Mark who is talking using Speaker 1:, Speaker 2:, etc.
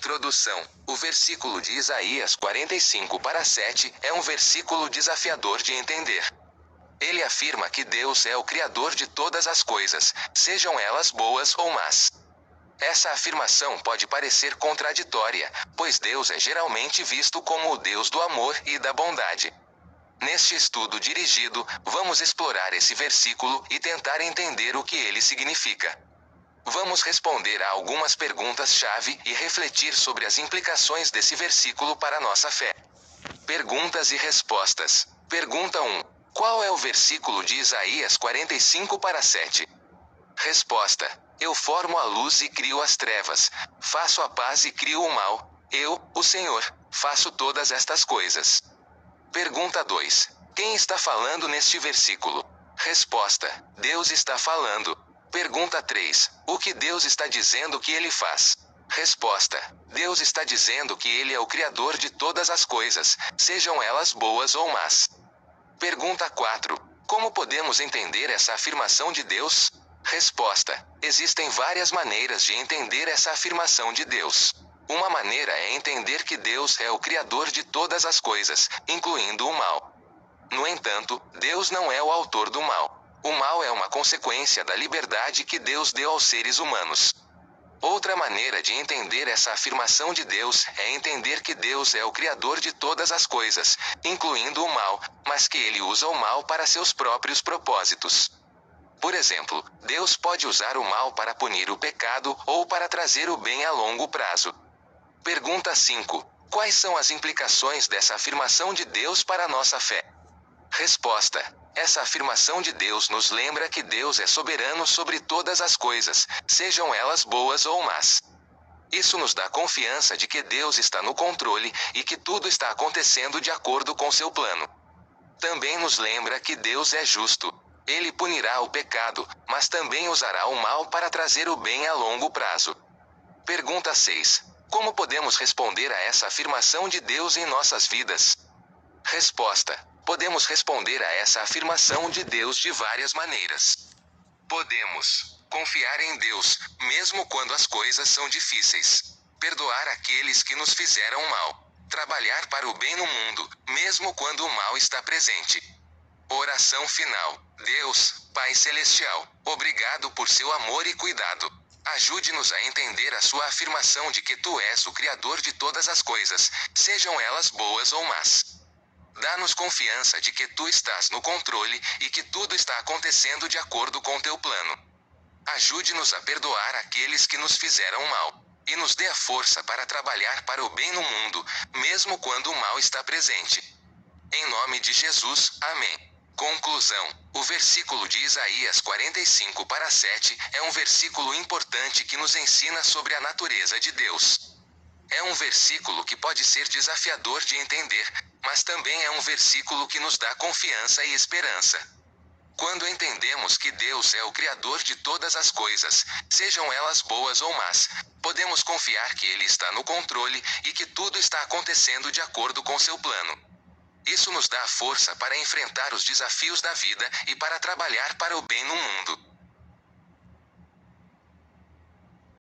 Speaker 1: Introdução. O versículo de Isaías 45:7 é um versículo desafiador de entender. Ele afirma que Deus é o Criador de todas as coisas, sejam elas boas ou más. Essa afirmação pode parecer contraditória, pois Deus é geralmente visto como o Deus do amor e da bondade. Neste estudo dirigido, vamos explorar esse versículo e tentar entender o que ele significa. Vamos responder a algumas perguntas-chave e refletir sobre as implicações desse versículo para nossa fé. Perguntas e respostas. Pergunta 1. Qual é o versículo de Isaías 45:7? Resposta. Eu formo a luz e crio as trevas, faço a paz e crio o mal, eu, o Senhor, faço todas estas coisas. Pergunta 2. Quem está falando neste versículo? Resposta. Deus está falando. Pergunta 3. O que Deus está dizendo que ele faz? Resposta. Deus está dizendo que ele é o Criador de todas as coisas, sejam elas boas ou más. Pergunta 4. Como podemos entender essa afirmação de Deus? Resposta. Existem várias maneiras de entender essa afirmação de Deus. Uma maneira é entender que Deus é o Criador de todas as coisas, incluindo o mal. No entanto, Deus não é o autor do mal. O mal é uma consequência da liberdade que Deus deu aos seres humanos. Outra maneira de entender essa afirmação de Deus é entender que Deus é o Criador de todas as coisas, incluindo o mal, mas que ele usa o mal para seus próprios propósitos. Por exemplo, Deus pode usar o mal para punir o pecado ou para trazer o bem a longo prazo. Pergunta 5. Quais são as implicações dessa afirmação de Deus para a nossa fé? Resposta. Essa afirmação de Deus nos lembra que Deus é soberano sobre todas as coisas, sejam elas boas ou más. Isso nos dá confiança de que Deus está no controle e que tudo está acontecendo de acordo com seu plano. Também nos lembra que Deus é justo. Ele punirá o pecado, mas também usará o mal para trazer o bem a longo prazo. Pergunta 6. Como podemos responder a essa afirmação de Deus em nossas vidas? Resposta. Podemos responder a essa afirmação de Deus de várias maneiras. Podemos confiar em Deus, mesmo quando as coisas são difíceis. Perdoar aqueles que nos fizeram mal. Trabalhar para o bem no mundo, mesmo quando o mal está presente. Oração final. Deus, Pai Celestial, obrigado por seu amor e cuidado. Ajude-nos a entender a sua afirmação de que tu és o Criador de todas as coisas, sejam elas boas ou más. Dá-nos confiança de que tu estás no controle e que tudo está acontecendo de acordo com teu plano. Ajude-nos a perdoar aqueles que nos fizeram mal. E nos dê a força para trabalhar para o bem no mundo, mesmo quando o mal está presente. Em nome de Jesus, amém. Conclusão. O versículo de Isaías 45:7 é um versículo importante que nos ensina sobre a natureza de Deus. É um versículo que pode ser desafiador de entender, mas também é um versículo que nos dá confiança e esperança. Quando entendemos que Deus é o Criador de todas as coisas, sejam elas boas ou más, podemos confiar que Ele está no controle e que tudo está acontecendo de acordo com seu plano. Isso nos dá a força para enfrentar os desafios da vida e para trabalhar para o bem no mundo.